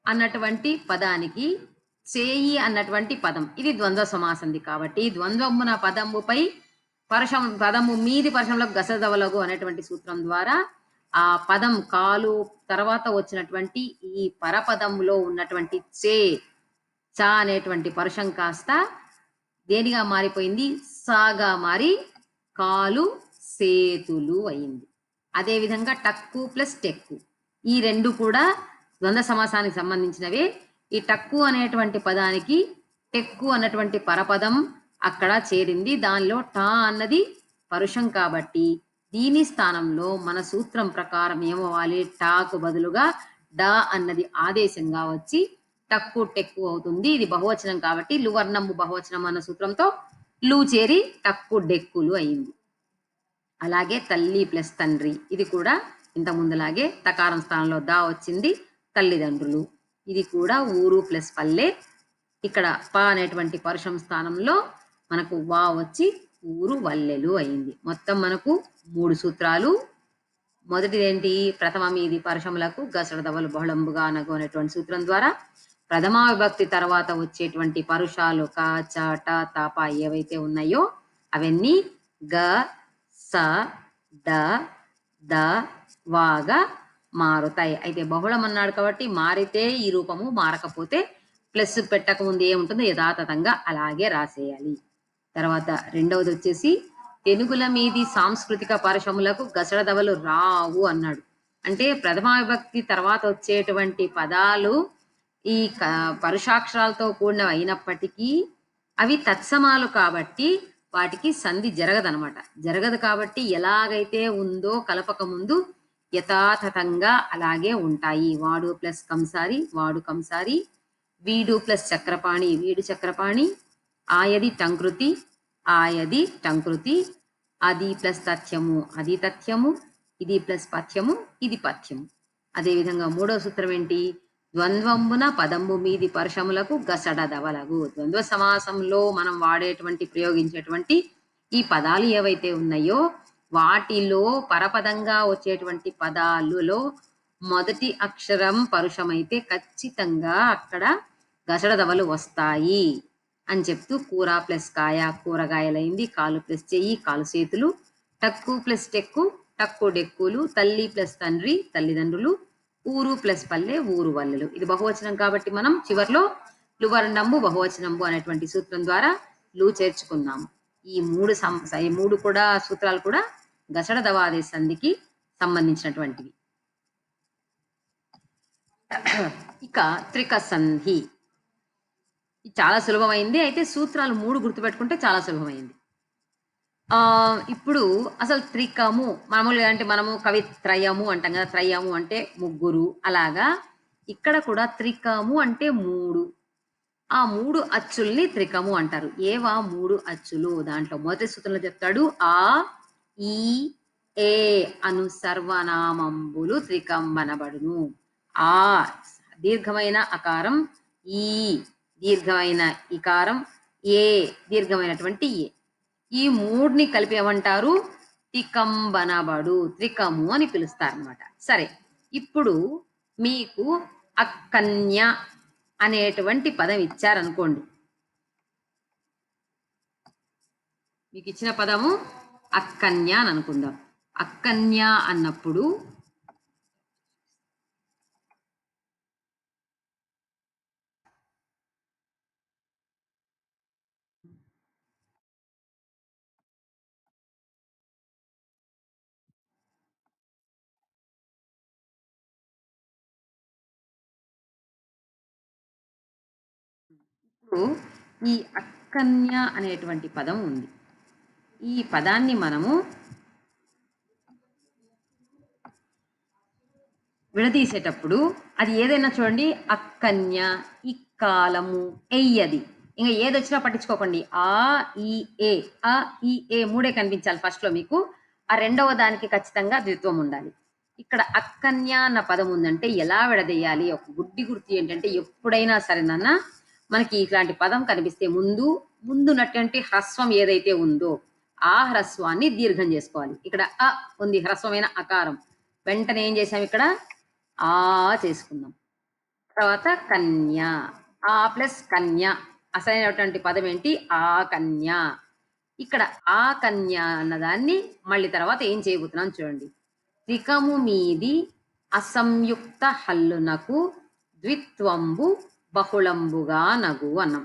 అన్నటువంటి పదానికి చేయి అన్నటువంటి పదం ఇది ద్వంద్వ సమాసంది కాబట్టి ద్వంద్వమున పదముపై పదము మీది పరుషంలో గసడదవలగు అనేటువంటి సూత్రం ద్వారా ఆ పదం కాలు తర్వాత వచ్చినటువంటి ఈ పరపదంలో ఉన్నటువంటి చ అనేటువంటి పరుషం కాస్త దేనిగా మారిపోయింది? సాగా మారి కాలు సేతులు అయింది. అదేవిధంగా టక్కు ప్లస్ టెక్కు ఈ రెండు కూడా ద్వంద్వ సమాసానికి సంబంధించినవే. ఈ టక్కు అనేటువంటి పదానికి టెక్కు అన్నటువంటి పరపదం అక్కడ చేరింది. దానిలో టా అన్నది పరుషం కాబట్టి దీని స్థానంలో మన సూత్రం ప్రకారం ఏమవ్వాలి? టాకు బదులుగా డా అన్నది ఆదేశంగా వచ్చి టక్కు టెక్కు అవుతుంది. ఇది బహువచనం కాబట్టి లువర్ణము బహువచనం అన్న సూత్రంతో లు చేరి టక్కు డెక్కులు అయింది. అలాగే తల్లి ప్లస్ తండ్రి ఇది కూడా ఇంత ముందులాగే తకారం స్థానంలో దా వచ్చింది. తల్లిదండ్రులు ఇది కూడా ఊరు ప్లస్ పల్లె. ఇక్కడ ప అనేటువంటి పరుషం స్థానంలో మనకు వా వచ్చి ఊరు వల్లెలు అయింది. మొత్తం మనకు 3 సూత్రాలు. మొదటిది ఏంటి? ప్రథమ మీది పరుషములకు గసడదవలు బహుళంబుగా అనగు అనేటువంటి సూత్రం ద్వారా ప్రథమా విభక్తి తర్వాత వచ్చేటువంటి పరుషాలు క చ ట తాప ఏవైతే ఉన్నాయో అవన్నీ గ స డ ద వాగా మారుతాయి. అయితే బహుళం అన్నాడు కాబట్టి మారితే ఈ రూపము, మారకపోతే ప్లస్ పెట్టక ముందు ఏముంటుందో యథాతథంగా అలాగే రాసేయాలి. తర్వాత రెండవది వచ్చేసి తెనుగుల మీది సాంస్కృతిక పరుషములకు గసడదవలు రావు అన్నాడు. అంటే ప్రథమా విభక్తి తర్వాత వచ్చేటువంటి పదాలు ఈ పరుషాక్షరాలతో కూడినవి అయినప్పటికీ అవి తత్సమాలు కాబట్టి వాటికి సంధి జరగదనమాట. జరగదు కాబట్టి ఎలాగైతే ఉందో కలపక ముందు యథాతథంగా అలాగే ఉంటాయి. వాడు ప్లస్ కంసారి వాడు కంసారి, వీడు ప్లస్ చక్రపాణి వీడు చక్రపాణి, ఆయది టంకృతి ఆయది టంకృతి, అది ప్లస్ తథ్యము అది తథ్యము, ఇది ప్లస్ పథ్యము ఇది పథ్యము. అదేవిధంగా మూడో సూత్రం ఏంటి? ద్వంద్వంబున పదంబు మీది పరుషములకు గసడదవలగు. ద్వంద్వ సమాసంలో మనం వాడేటువంటి ప్రయోగించేటువంటి ఈ పదాలు ఏవైతే ఉన్నాయో వాటిలో పరపదంగా వచ్చేటువంటి పదాలలో మొదటి అక్షరం పరుషమైతే ఖచ్చితంగా అక్కడ గసడదవలు వస్తాయి అని చెప్తూ కూర ప్లస్ కాయ కూరగాయలైంది, కాలు ప్లస్ చెయ్యి కాలు చేతులు, టక్కు ప్లస్ టెక్కు టక్కు డెక్కులు, తల్లి ప్లస్ తండ్రి తల్లిదండ్రులు, ఊరు ప్లస్ పల్లె ఊరు వల్లెలు. ఇది బహువచనం కాబట్టి మనం చివర్లో లువర్ణంబు బహువచనంబు అనేటువంటి సూత్రం ద్వారా లు చేర్చుకున్నాము. ఈ మూడు కూడా సూత్రాలు కూడా గసడ దవాదే సంధికి సంబంధించినటువంటివి. ఇక త్రిక సంధి చాలా సులభమైంది. అయితే సూత్రాలు 3 గుర్తుపెట్టుకుంటే చాలా సులభమైంది. ఇప్పుడు అసలు త్రికము మామూలుగా అంటే మనము కవిత్రయము అంటాం కదా. త్రయము అంటే ముగ్గురు. అలాగా ఇక్కడ కూడా త్రికము అంటే 3. ఆ 3 అచ్చుల్ని త్రికము అంటారు. ఏవా 3 అచ్చులు? దాంట్లో మొదటి సూత్రంలో చెప్తాడు ఆ ఈ ఏ అను సర్వనామంబులు త్రికంబనబడును. ఆ దీర్ఘమైన అకారం, ఈ దీర్ఘమైన ఇకారం, ఏ దీర్ఘమైనటువంటి ఏ. ఈ 3ని కలిపి ఏమంటారు? త్రికంబనబడు త్రికము అని పిలుస్తారు అన్నమాట. సరే, ఇప్పుడు మీకు అక్కన్య అనేటువంటి పదం ఇచ్చారనుకోండి. మీకు ఇచ్చిన పదము అక్కన్య అని అనుకుందాం. అక్కన్య అన్నప్పుడు ఇప్పుడు ఈ అక్కన్య అనేటువంటి పదం ఉంది. ఈ పదాన్ని మనము విడదీసేటప్పుడు అది ఏదైనా చూడండి, అక్కన్య, ఇక్కాలము, ఎయ్యది, ఇంకా ఏదొచ్చినా పట్టించుకోకండి. ఆ ఈ ఏ, ఆ ఈ ఏ 3 కనిపించాలి ఫస్ట్ లో మీకు. ఆ రెండవ దానికి ఖచ్చితంగా ద్విత్వం ఉండాలి. ఇక్కడ అక్కన్య అన్న పదం ఉందంటే ఎలా విడదీయాలి? ఒక గుడ్డి గుర్తు ఏంటంటే ఎప్పుడైనా సరే నాన్న మనకి ఇట్లాంటి పదం కనిపిస్తే ముందున్నటువంటి హ్రస్వం ఏదైతే ఉందో ఆ హ్రస్వాన్ని దీర్ఘం చేసుకోవాలి. ఇక్కడ అ ఉంది, హ్రస్వమైన అకారం. వెంటనే ఏం చేసాం? ఇక్కడ ఆ చేసుకుందాం. తర్వాత కన్య, ఆ ప్లస్ కన్య అసలైనటువంటి పదం ఏంటి? ఆ కన్య. ఇక్కడ ఆ కన్య అన్నదాన్ని మళ్ళీ తర్వాత ఏం చేయబోతున్నాం చూడండి. త్రికము మీది అసంయుక్త హల్లునకు ద్విత్వంబు బహుళంబుగా నగు అన్నాం.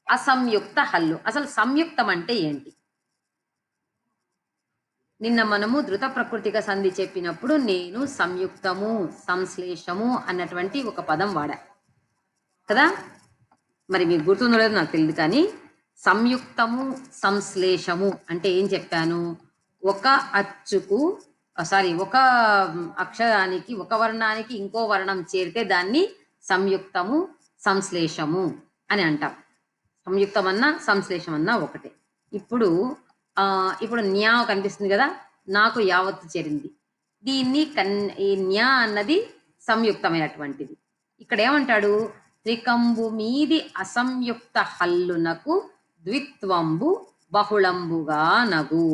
అసంయుక్త హల్లు. అసలు సంయుక్తం అంటే ఏంటి? నిన్న మనము ధృత ప్రకృతిక సంధి చెప్పినప్పుడు నేను సంయుక్తము, సంశ్లేషము అన్నటువంటి ఒక పదం వాడా కదా. మరి మీకు గుర్తుందో లేదో నాకు తెలియదు, కానీ సంయుక్తము, సంశ్లేషము అంటే ఏం చెప్పాను? ఒక అచ్చుకు ఒక అక్షరానికి, ఒక వర్ణానికి ఇంకో వర్ణం చేరితే దాన్ని సంయుక్తము, సంశ్లేషము అని అంటాం. సంయుక్తం అన్నా సంశ్లేషం అన్నా ఒకటే. ఇప్పుడు ఇప్పుడు న్యా కనిపిస్తుంది కదా, నాకు యావత్తు చేరింది. దీన్ని ఈ న్యా అన్నది సంయుక్తమైనటువంటిది. ఇక్కడ ఏమంటాడు? త్రికంబు మీది అసంయుక్త హల్లునకు ద్విత్వంబు బహుళంబుగా నగు.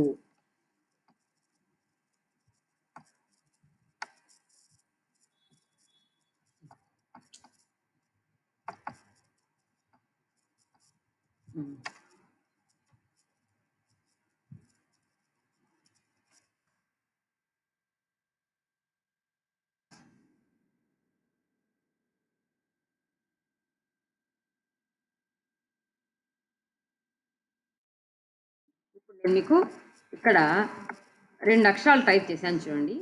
ఇప్పుడు నేను మీకు ఇక్కడ 2 అక్షరాలు టైప్ చేశాను చూడండి.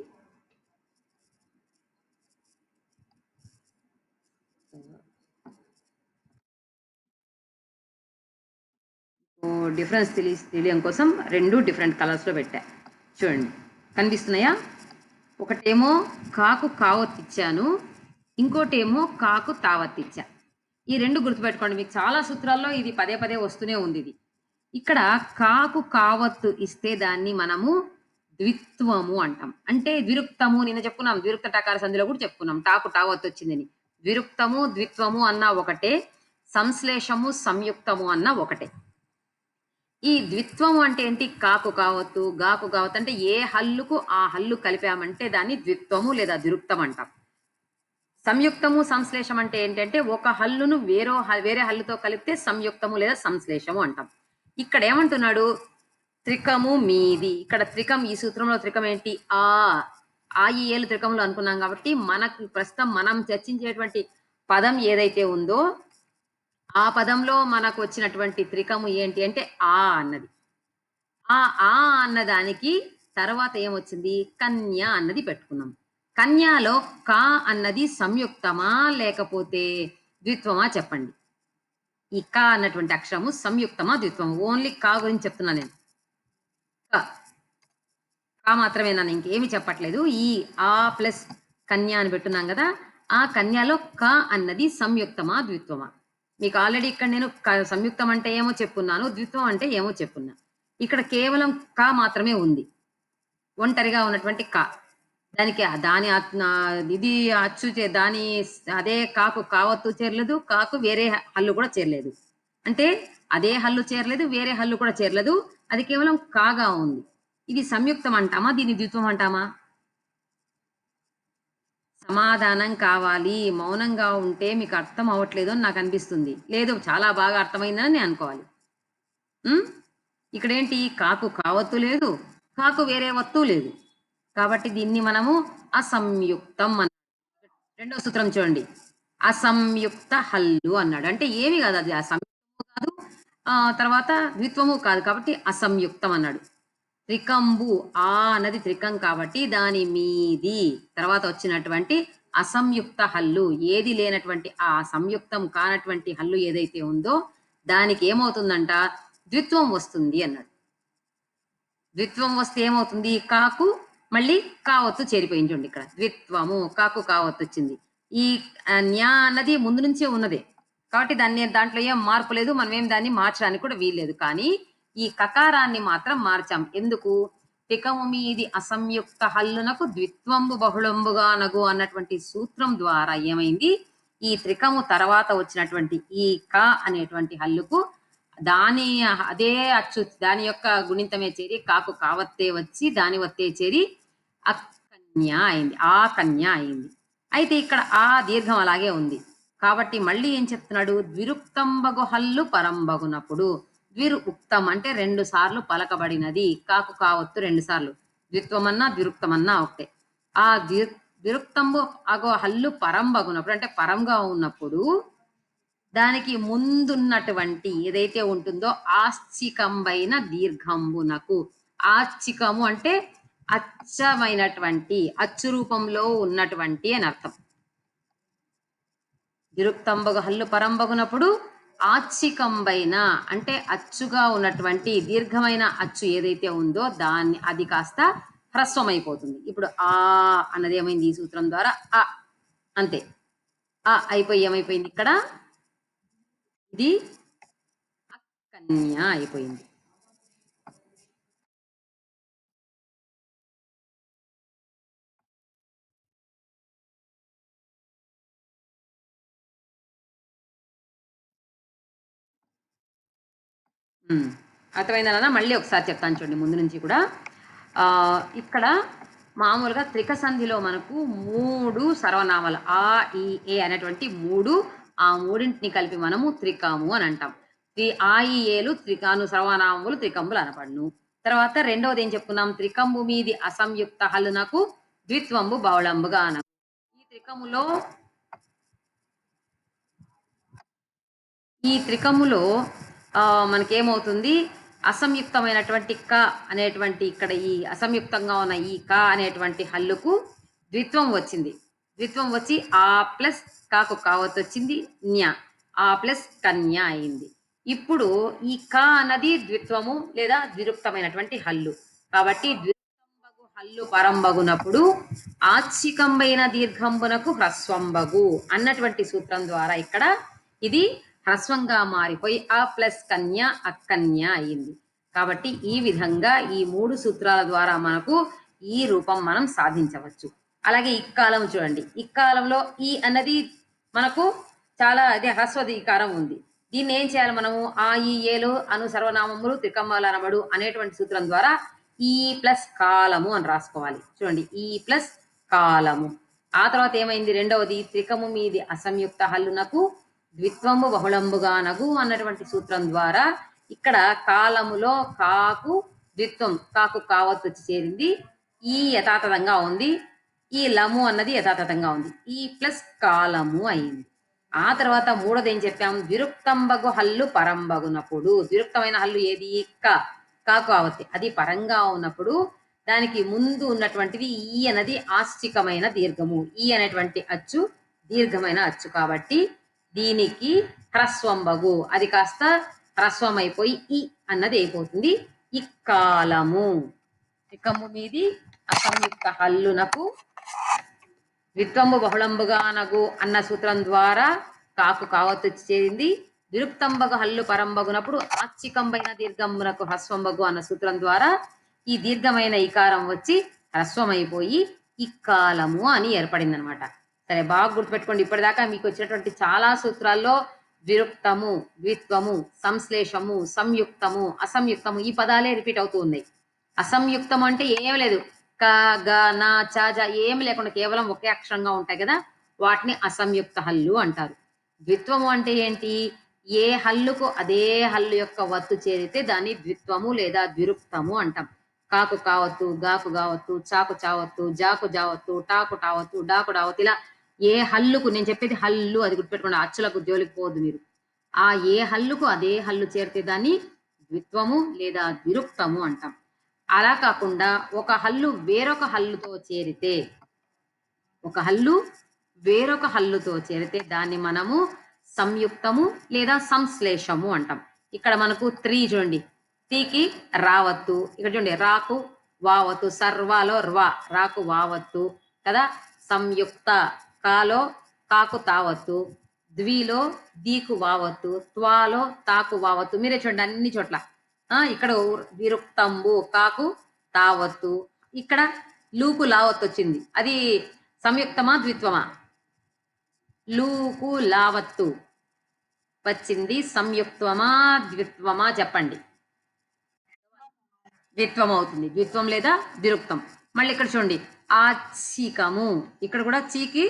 డిఫరెన్స్ తెలియడం కోసం 2 డిఫరెంట్ కలర్స్లో పెట్టా. చూడండి, కనిపిస్తున్నాయా? ఒకటేమో కాకు కావత్తిచ్చాను, ఇంకోటేమో కాకు తావత్తిచ్చా. ఈ 2 గుర్తుపెట్టుకోండి. మీకు చాలా సూత్రాల్లో ఇది పదే పదే వస్తూనే ఉంది. ఇది ఇక్కడ కాకు కావత్తు ఇస్తే దాన్ని మనము ద్విత్వము అంటాం. అంటే ద్విరుక్తము, నిన్న చెప్పుకున్నాం, ద్విరుక్త టకార సంధిలో కూడా చెప్పుకున్నాం టాకు టావత్తు వచ్చిందని. ద్విరుక్తము, ద్విత్వము అన్న ఒకటే, సంశ్లేషము, సంయుక్తము అన్న ఒకటే. ఈ ద్విత్వము అంటే ఏంటి? కాకు కావత్తు, గాకు కావత్తు అంటే ఏ హల్లుకు ఆ హల్లు కలిపామంటే దాన్ని ద్విత్వము లేదా ద్విరుక్తం అంటాం. సంయుక్తము, సంశ్లేషం అంటే ఏంటంటే ఒక హల్లును వేరే హల్లుతో కలిపితే సంయుక్తము లేదా సంశ్లేషము అంటాం. ఇక్కడ ఏమంటున్నాడు? త్రికము మీది. ఇక్కడ త్రికం, ఈ సూత్రంలో త్రికం ఏంటి? ఈ ఏలు త్రికంలో అనుకున్నాం కాబట్టి మనకు ప్రస్తుతం మనం చర్చించేటువంటి పదం ఏదైతే ఉందో ఆ పదంలో మనకు వచ్చినటువంటి త్రికము ఏంటి అంటే అన్నది. ఆ అన్నదానికి తర్వాత ఏమొచ్చింది? కన్య అన్నది పెట్టుకున్నాం. కన్యాలో కా అన్నది సంయుక్తమా లేకపోతే ద్విత్వమా చెప్పండి. ఈ కా అన్నటువంటి అక్షరము సంయుక్తమా ద్విత్వమా? ఓన్లీ కా గురించి చెప్తున్నా నేను. కా మాత్రమే, నన్ను ఇంకేమి చెప్పట్లేదు. ఈ ప్లస్ కన్య అని పెట్టున్నాం కదా, ఆ కన్యాలో క అన్నది సంయుక్తమా ద్విత్వమా? మీకు ఆల్రెడీ ఇక్కడ నేను సంయుక్తం అంటే ఏమో చెప్పున్నాను, ద్విత్వం అంటే ఏమో చెప్పున్నా. ఇక్కడ కేవలం క మాత్రమే ఉంది, ఒంటరిగా ఉన్నటువంటి క. దానికి దాని ఇది అచ్చు దాని అదే కాకు కావత్తు చేరలేదు, కాకు వేరే హల్లు కూడా చేరలేదు. అంటే అదే హల్లు చేరలేదు, వేరే హల్లు కూడా చేరలేదు, అది కేవలం కాగా ఉంది. ఇది సంయుక్తం అంటామా, దీన్ని ద్విత్వం అంటామా? సమాధానం కావాలి. మౌనంగా ఉంటే మీకు అర్థం అవ్వట్లేదు అని నాకు అనిపిస్తుంది. లేదు, చాలా బాగా అర్థమైందని నేను అనుకోవాలి. ఇక్కడేంటి? కాకు కావత్తు లేదు, కాకు వేరే వత్తు లేదు, కాబట్టి దీన్ని మనము అసంయుక్తం అన్నాడు. రెండో సూత్రం చూడండి, అసంయుక్త హల్లు అన్నాడు. అంటే ఏమి కాదు, అది అసంయుక్తము కాదు, తర్వాత ద్విత్వము కాదు, కాబట్టి అసంయుక్తం అన్నాడు. త్రికంబు అన్నది త్రికం కాబట్టి దాని మీది తర్వాత వచ్చినటువంటి అసంయుక్త హల్లు, ఏది లేనటువంటి ఆ సంయుక్తం కానటువంటి హల్లు ఏదైతే ఉందో దానికి ఏమవుతుందంట? ద్విత్వం వస్తుంది అన్నాడు. ద్విత్వం వస్తే ఏమవుతుంది? కాకు మళ్ళీ కావత్తు చేరిపోయింది చూడండి. ఇక్కడ ద్విత్వము, కాకు కావత్తు వచ్చింది. ఈ న్యా అన్నది ముందు నుంచే ఉన్నదే కాబట్టి దాంట్లో ఏం మార్పు లేదు, మనం ఏం దాన్ని మార్చడానికి కూడా వీల్లేదు. కానీ ఈ కకారాన్ని మాత్రం మార్చాం. ఎందుకు? టికము మీది అసంయుక్త హల్లునకు ద్విత్వంబు బహుళంబుగా నగు అన్నటువంటి సూత్రం ద్వారా ఏమైంది? ఈ త్రికము తర్వాత వచ్చినటువంటి ఈ క అనేటువంటి హల్లుకు దాని అదే అచ్చు, దాని యొక్క గుణితమే చేరి కాకు కావత్తే వచ్చి దాని వత్తే చేరి అకన్య అయింది, ఆ కన్య అయింది. అయితే ఇక్కడ ఆ దీర్ఘం అలాగే ఉంది కాబట్టి మళ్ళీ ఏం చెప్తున్నాడు? ద్విరుక్తంబగు హల్లు పరంబగునప్పుడు. ద్విరు ఉక్తం అంటే 2 సార్లు పలకబడినది, కాకు కావత్తు 2 సార్లు, ద్విత్వమన్నా ద్విరుక్తమన్నా ఒకటే. ఆ విరుక్తంబు అగో హల్లు పరంబగునప్పుడు అంటే పరంగా ఉన్నప్పుడు దానికి ముందున్నటువంటి ఏదైతే ఉంటుందో ఆశ్చికంబైన దీర్ఘంబునకు. ఆశ్చికము అంటే అచ్చమైనటువంటి అచ్చు రూపంలో ఉన్నటువంటి అని అర్థం. విరుక్తంబగు హల్లు పరంబగునప్పుడు ఆచ్చికంబైన అంటే అచ్చుగా ఉన్నటువంటి దీర్ఘమైన అచ్చు ఏదైతే ఉందో దాన్ని అది కాస్త హ్రస్వం అయిపోతుంది. ఇప్పుడు ఆ అన్నది ఏమైంది ఈ సూత్రం ద్వారా అ అంతే. ఆ అయిపోయి ఏమైపోయింది ఇక్కడ ఇది అకన్య అయిపోయింది. అర్థమైందా? మళ్ళీ ఒకసారి చెప్తాను చూడండి ముందు నుంచి కూడా. ఇక్కడ మామూలుగా త్రిక సంధిలో మనకు 3 సర్వనామాలు ఆ, ఈ, ఏ అనేటువంటి 3 ఆ మూడింటిని కలిపి మనము త్రికము అని అంటాం. ఆ, ఈ, ఏలు త్రికాను సర్వనామములు త్రికంబులు అనపడును. తర్వాత రెండవది ఏం చెప్పుకున్నాం? త్రికంబు మీది అసంయుక్త హల్లునకు ద్విత్వంబు బహుళంబుగా అన. ఈ త్రికములో మనకేమవుతుంది? అసంయుక్తమైనటువంటి క అనేటువంటి ఇక్కడ ఈ అసంయుక్తంగా ఉన్న ఈ క అనేటువంటి హల్లుకు ద్విత్వం వచ్చింది. ద్విత్వం వచ్చి ఆ ప్లస్ కాకు కావత్ వచ్చింది, న్య ఆ ప్లస్ కన్య అయింది. ఇప్పుడు ఈ క అన్నది ద్విత్వము లేదా ద్విరుక్తమైనటువంటి హల్లు. కాబట్టి ద్విత్వంబగు హల్లు పరంబగునప్పుడు ఆచ్చికంబైన దీర్ఘంబునకు హ్రస్వంబగు అన్నటువంటి సూత్రం ద్వారా ఇక్కడ ఇది హ్రస్వంగా మారిపోయి ఆ ప్లస్ కన్య అకన్య అయింది. కాబట్టి ఈ విధంగా ఈ 3 సూత్రాల ద్వారా మనకు ఈ రూపం మనం సాధించవచ్చు. అలాగే ఇక్కాలం చూడండి. ఇక్కాలంలో ఈ అన్నది మనకు చాలా అదే హ్రస్వదీకారం ఉంది. దీన్ని ఏం చేయాలి మనము? ఆ, ఈ, ఏలు అను సర్వనామములు త్రికమ్మలు అనబడు అనేటువంటి సూత్రం ద్వారా ఈ ప్లస్ కాలము అని రాసుకోవాలి. చూడండి, ఈ ప్లస్ కాలము. ఆ తర్వాత ఏమైంది? రెండవది త్రికము మీది అసంయుక్త హల్లునకు ద్విత్వము బహుళంబుగా నగు అన్నటువంటి సూత్రం ద్వారా ఇక్కడ కాలములో కాకు ద్విత్వం కాకు కావత్ వచ్చి చేరింది. ఈ యథాతథంగా ఉంది, ఈ లము అన్నది యథాతథంగా ఉంది. ఈ ప్లస్ కాలము అయింది. ఆ తర్వాత మూడోది ఏం చెప్పాం? విరుక్తంబగు హల్లు పరంబగునప్పుడు విరుక్తమైన హల్లు ఏది? కాకు ఆవత్తి అది పరంగా ఉన్నప్పుడు దానికి ముందు ఉన్నటువంటిది ఈ అన్నది ఆశ్చికమైన దీర్ఘము. ఈ అనేటువంటి అచ్చు దీర్ఘమైన అచ్చు కాబట్టి దీనికి హ్రస్వంబగు అది కాస్త హ్రస్వం అయిపోయి ఈ అన్నది అయిపోతుంది. ఇక్కాలము ఇకము మీది అసంయుక్త హల్లునకు ద్విత్వంబు బహుళంబుగా నగు అన్న సూత్రం ద్వారా కాకు కావత్తు చేరింది. విరుక్తంబగు హల్లు పరంబగునప్పుడు ఆచ్చికంబైన దీర్ఘంబునకు హ్రస్వంబగు అన్న సూత్రం ద్వారా ఈ దీర్ఘమైన ఇకారం వచ్చి హ్రస్వమైపోయి ఇక్కాలము అని ఏర్పడింది అనమాట. సరే, బాగా గుర్తుపెట్టుకోండి. ఇప్పటిదాకా మీకు వచ్చినటువంటి చాలా సూత్రాల్లో విరుక్తము, ద్విత్వము, సంశ్లేషము, సంయుక్తము, అసంయుక్తము ఈ పదాలే రిపీట్ అవుతూ ఉన్నాయి. అసంయుక్తం అంటే ఏం లేదు, క, గ, న, చ, జ ఏమి లేకుండా కేవలం ఒకే అక్షరంగా ఉంటాయి కదా, వాటిని అసంయుక్త హల్లు అంటారు. ద్విత్వము అంటే ఏంటి? ఏ హల్లుకు అదే హల్లు యొక్క వత్తు చేరితే దాన్ని ద్విత్వము లేదా ద్విరుక్తము అంటాం. కాకు కావత్తు, గాకు గావత్తు, చాకు చావత్తు, జాకు జావత్తు, టాకు టావత్తు, డాకు డావత్తు ఇలా ఏ హల్లుకు, నేను చెప్పేది హల్లు, అది గుర్తుపెట్టుకోండి, అచ్చులకు జోలికి పోదు మీరు. ఆ ఏ హల్లుకు అదే హల్లు చేరితే దాన్ని ద్విత్వము లేదా ద్విరుక్తము అంటాం. అలా కాకుండా ఒక హల్లు వేరొక హల్లుతో చేరితే దాన్ని మనము సంయుక్తము లేదా సంశ్లేషము అంటాం. ఇక్కడ మనకు 3 చూడండి, తీకి రావత్తు, ఇక్కడ చూడండి రాకు వావత్తు, సర్వాలో ర్వా రాకు వావత్తు కదా, సంయుక్త కాలో కాకు తావత్తు, ద్విలో దీకు వావత్తు, త్వాలో తాకు వావత్తు. మీరే చూడండి అన్ని చోట్ల. ఇక్కడ విరుక్తంబు కాకు తావత్తు, ఇక్కడ లూకు లావత్తు వచ్చింది. అది సంయుక్తమా ద్విత్వమా? లూకు లావత్తు వచ్చింది. సంయుక్తమా ద్విత్వమా చెప్పండి? ద్విత్వం అవుతుంది. ద్విత్వం లేదా ద్విరుక్తం. మళ్ళీ ఇక్కడ చూడండి, ఆచ్చికము, ఇక్కడ కూడా చీకి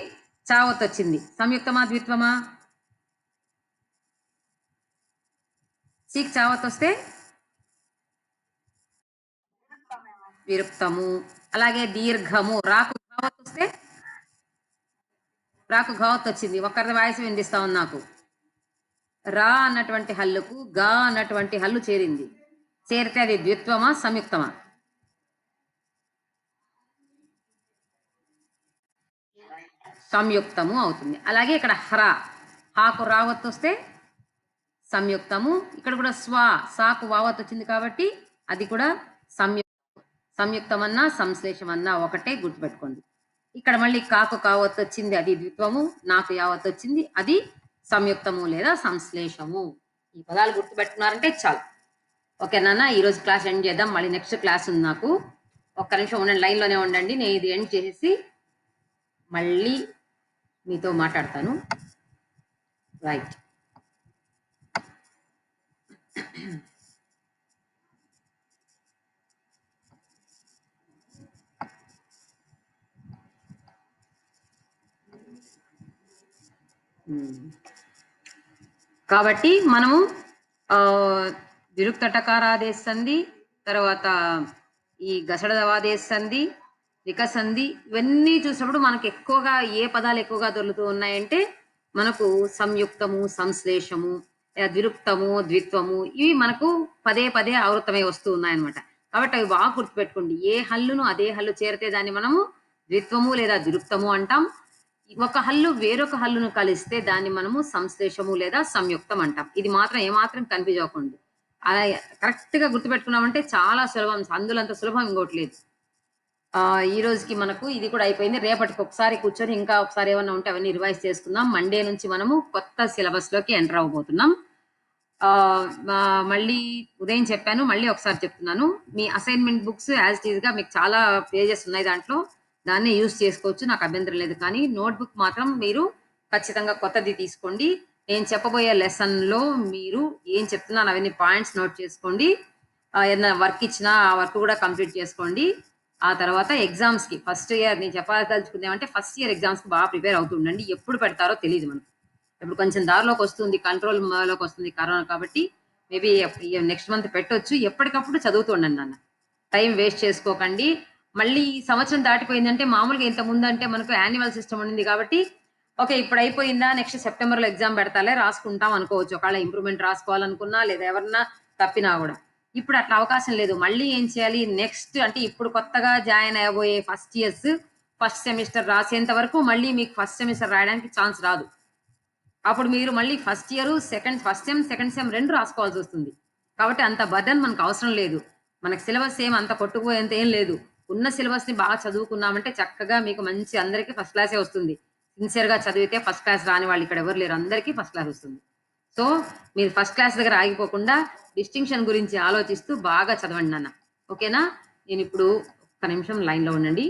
చావత్ వచ్చింది. సంయుక్తమా ద్విత్వమా? చీకి చావత్ వస్తే విరుక్తము. అలాగే దీర్ఘము, రాకు వస్తే రాకు ఘావత్ వచ్చింది. ఒక్కరిది వాయిస్ వినిపిస్తా ఉంది నాకు. రా అన్నటువంటి హల్లుకు గా అన్నటువంటి హల్లు చేరింది. చేరితే అది ద్విత్వమా సంయుక్తమా? సంయుక్తము అవుతుంది. అలాగే ఇక్కడ హ్ర హాకు రావత్ వస్తే సంయుక్తము. ఇక్కడ కూడా సాకు వావత్ వచ్చింది కాబట్టి అది కూడా సంయుక్తమన్నా సంశ్లేషమన్నా ఒకటే, గుర్తుపెట్టుకోండి. ఇక్కడ మళ్ళీ కాకు కావత్ వచ్చింది, అది ద్విత్వము. నాకు యావత్ వచ్చింది, అది సంయుక్తము లేదా సంశ్లేషము. ఈ పదాలు గుర్తుపెట్టుకున్నారంటే చాలు. ఓకే నాన్న, ఈరోజు క్లాస్ ఎండ్ చేద్దాం. మళ్ళీ నెక్స్ట్ క్లాస్ ఉంది నాకు. ఒక్క నిమిషం ఉండండి, లైన్లోనే ఉండండి. నేను ఇది ఎండ్ చేసి మళ్ళీ మీతో మాట్లాడతాను. రైట్. కాబట్టి మనము విరుక్తటకారాదేశ సంధి, తర్వాత ఈ గసడదవాదేశ సంధి, వికసంధి, ఇవన్నీ చూసినప్పుడు మనకు ఎక్కువగా ఏ పదాలు ఎక్కువగా దొరుకుతూ ఉన్నాయంటే మనకు సంయుక్తము, సంశ్లేషము, ద్విరుక్తము, ద్విత్వము, ఇవి మనకు పదే పదే ఆవృతమై వస్తూ ఉన్నాయన్నమాట. కాబట్టి అవి బాగా గుర్తుపెట్టుకోండి. ఏ హల్లును అదే హల్లు చేరితే దాన్ని మనము ద్విత్వము లేదా ద్విరుక్తము అంటాం. ఒక హల్లు వేరొక హల్లును కలిస్తే దాన్ని మనము సంశ్లేషము లేదా సంయుక్తం అంటాం. ఇది మాత్రం ఏమాత్రం కన్ఫ్యూజ్ అవ్వకండి. అలా కరెక్ట్ గా గుర్తుపెట్టుకున్నామంటే చాలా సులభం. అందులంత సులభం ఇంకోటి లేదు. ఈ రోజుకి మనకు ఇది కూడా అయిపోయింది. రేపటికి ఒకసారి కూర్చొని ఇంకా ఒకసారి ఏమన్నా ఉంటే అవన్నీ రివైజ్ చేసుకుందాం. మండే నుంచి మనము కొత్త సిలబస్ లోకి ఎంటర్ అవ్వబోతున్నాం. మళ్ళీ ఉదయం చెప్పాను, మళ్ళీ ఒకసారి చెప్తున్నాను. మీ assignment books as it is గా మీకు చాలా పేజెస్ ఉన్నాయి, దాంట్లో దాన్ని యూజ్ చేసుకోవచ్చు, నాకు అభ్యంతరం లేదు. కానీ నోట్బుక్ మాత్రం మీరు ఖచ్చితంగా కొత్తది తీసుకోండి. నేను చెప్పబోయే లెసన్ లో మీరు ఏం చెప్తున్నాను అవన్నీ పాయింట్స్ నోట్ చేసుకోండి. ఏదైనా వర్క్ ఇచ్చినా ఆ వర్క్ కూడా కంప్లీట్ చేసుకోండి. ఆ తర్వాత ఎగ్జామ్స్ కి ఫస్ట్ ఇయర్ నేను చెప్పదలుచుకుందామంటే ఫస్ట్ ఇయర్ ఎగ్జామ్స్ కి బాగా ప్రిపేర్ అవుతుండండి. ఎప్పుడు పెడతారో తెలియదు మనకు. ఇప్పుడు కొంచెం దారిలోకి వస్తుంది, కంట్రోల్ లోకి వస్తుంది కరోనా, కాబట్టి మేబీ నెక్స్ట్ మంత్ పెట్టొచ్చు. ఎప్పటికప్పుడు చదువుతూ ఉండండి నాన్న, టైం వేస్ట్ చేసుకోకండి. మళ్ళీ ఈ సంవత్సరం దాటిపోయిందంటే మామూలుగా ఇంత ముందు అంటే మనకు యాన్యువల్ సిస్టమ్ ఉండింది కాబట్టి ఓకే ఇప్పుడు అయిపోయిందా, నెక్స్ట్ సెప్టెంబర్ లో ఎగ్జామ్ పెడతాలే రాసుకుంటాం అనుకోవచ్చు. ఒకవేళ ఇంప్రూవ్మెంట్ రాసుకోవాలనుకున్నా లేదా ఎవరన్నా తప్పినా కూడా. ఇప్పుడు అట్లా అవకాశం లేదు. మళ్ళీ ఏం చేయాలి, నెక్స్ట్ అంటే ఇప్పుడు కొత్తగా జాయిన్ అయ్యబోయే ఫస్ట్ ఇయర్స్ ఫస్ట్ సెమిస్టర్ రాసేంత వరకు మళ్ళీ మీకు ఫస్ట్ సెమిస్టర్ రాయడానికి ఛాన్స్ రాదు. అప్పుడు మీరు మళ్ళీ first year first sem second sem రెండు రాసుకోవాల్సి వస్తుంది. కాబట్టి అంత బర్డన్ మనకు అవసరం లేదు. మనకు సిలబస్ ఏం అంత కొట్టుకుపోయేంత ఏం లేదు. ఉన్న సిలబస్ ని బాగా చదువుకున్నామంటే చక్కగా మీకు మంచి అందరికీ ఫస్ట్ క్లాసే వస్తుంది. సిన్సియర్ గా చదివితే ఫస్ట్ క్లాస్ రాని వాళ్ళు ఇక్కడ ఎవరు లేరు, అందరికీ ఫస్ట్ క్లాస్ వస్తుంది. సో మీరు ఫస్ట్ క్లాస్ దగ్గర ఆగిపోకుండా డిస్టింక్షన్ గురించి ఆలోచిస్తూ బాగా చదవండి నాన్న. ఓకేనా? నేను ఇప్పుడు ఒక్క నిమిషం లైన్ లో ఉండండి.